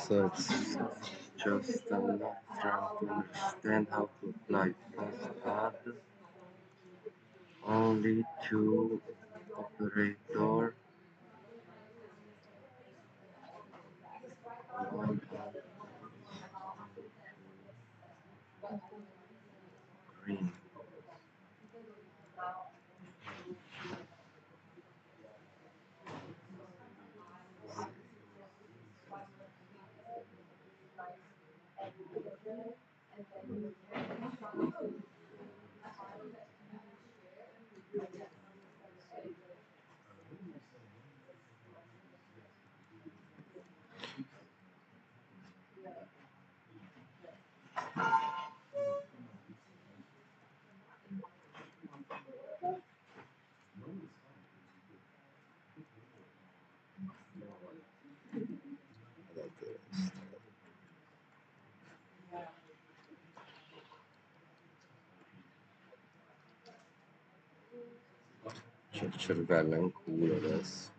So it's just I'm not trying to understand how to apply fast add only to operator one green. C'è il cervello in culo adesso.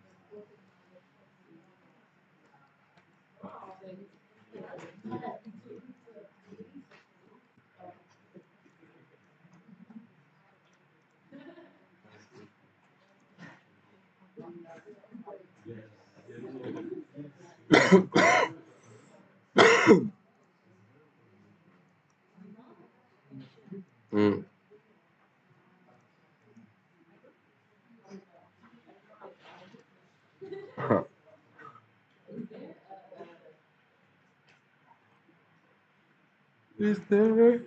Mm. Is there?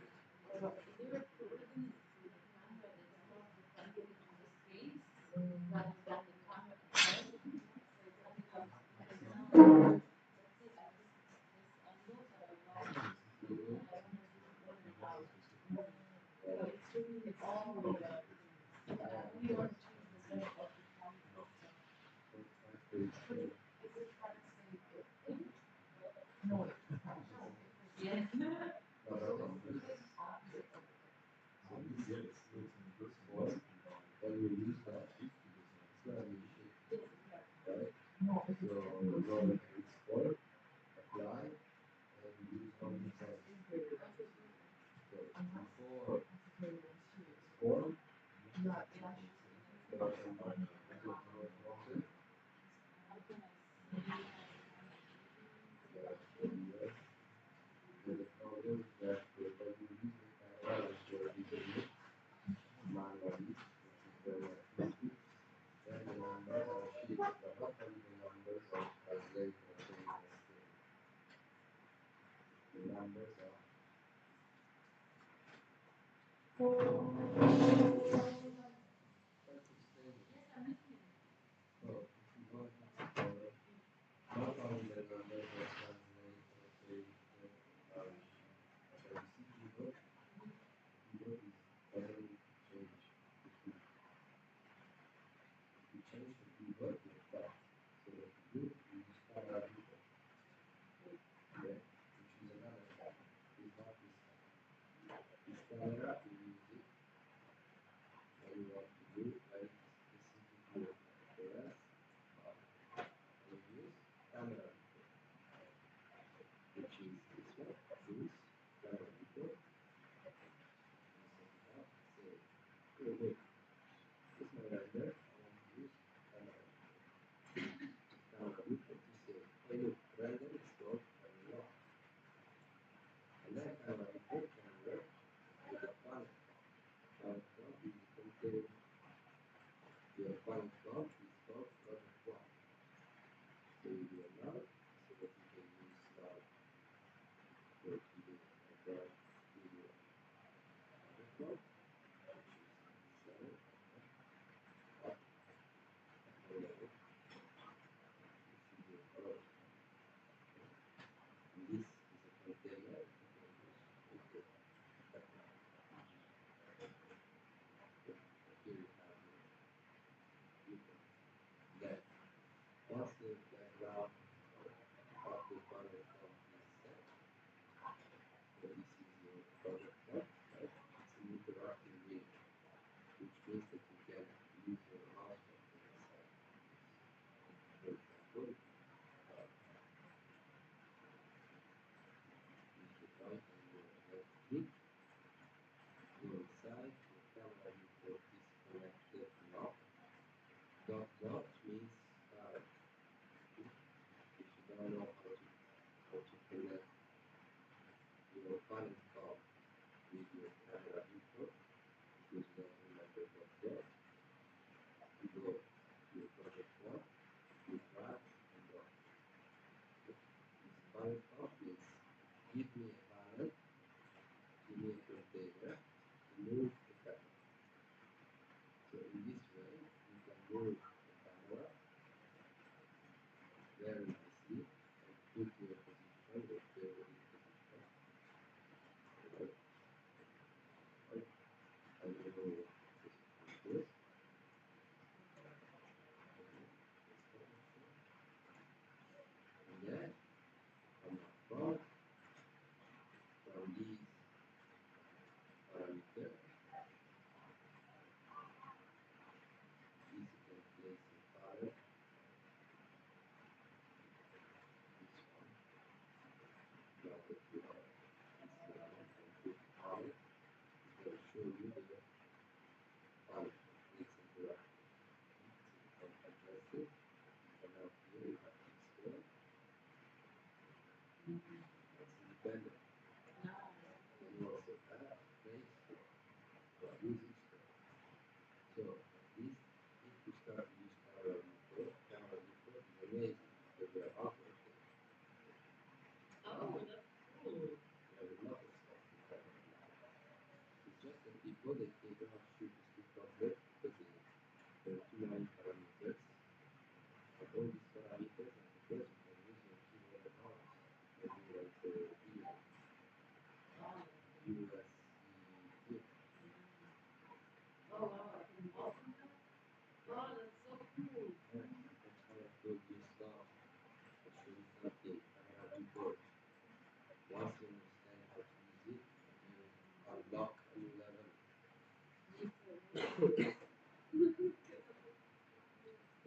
But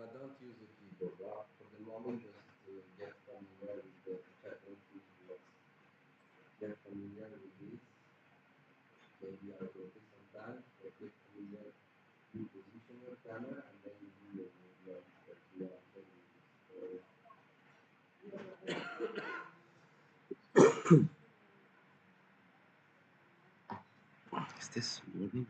don't use the keyboard. For the moment, just get familiar with the. Don't use words. Get familiar with this. Maybe I wrote it sometimes, but get familiar. You position your camera and then you do your movements that you are doing. Is this moving?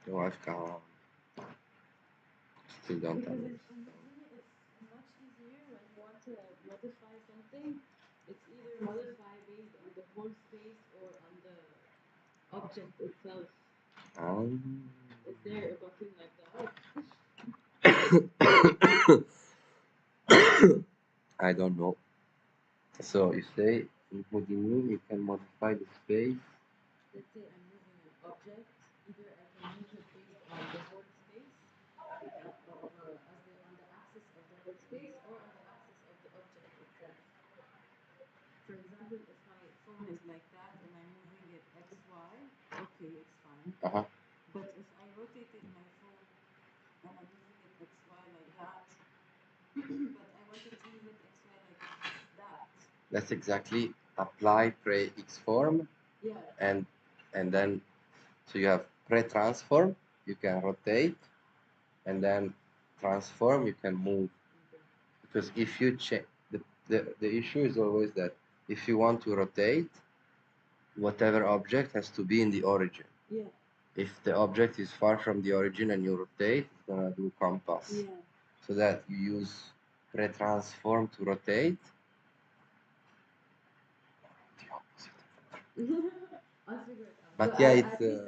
Oh, I've got. Still don't Because understand. it's much easier when you want to modify something. It's either modify based on the whole space or on the object itself. Is there a button like that? I don't know. So you say within me you can modify the space. Let's say I'm moving an object. Either I can move it based on the whole space, on the axis of the whole space, or on the axis of the object itself. For example, if my phone is like that and I'm moving it X, Y, okay, it's fine. But if I rotated my phone and I'm moving it X, Y like that, but I wanted to move it X, Y like that. That's exactly apply pre-X form. Yeah. And then so you have pre-transform, you can rotate, and then transform, you can move. Because if you check the issue is always that if you want to rotate, whatever object has to be in the origin. Yeah. If the object is far from the origin and you rotate, it's gonna do compass. Yeah. So that you use pre-transform to rotate. I'll figure it out. But yeah, at it's least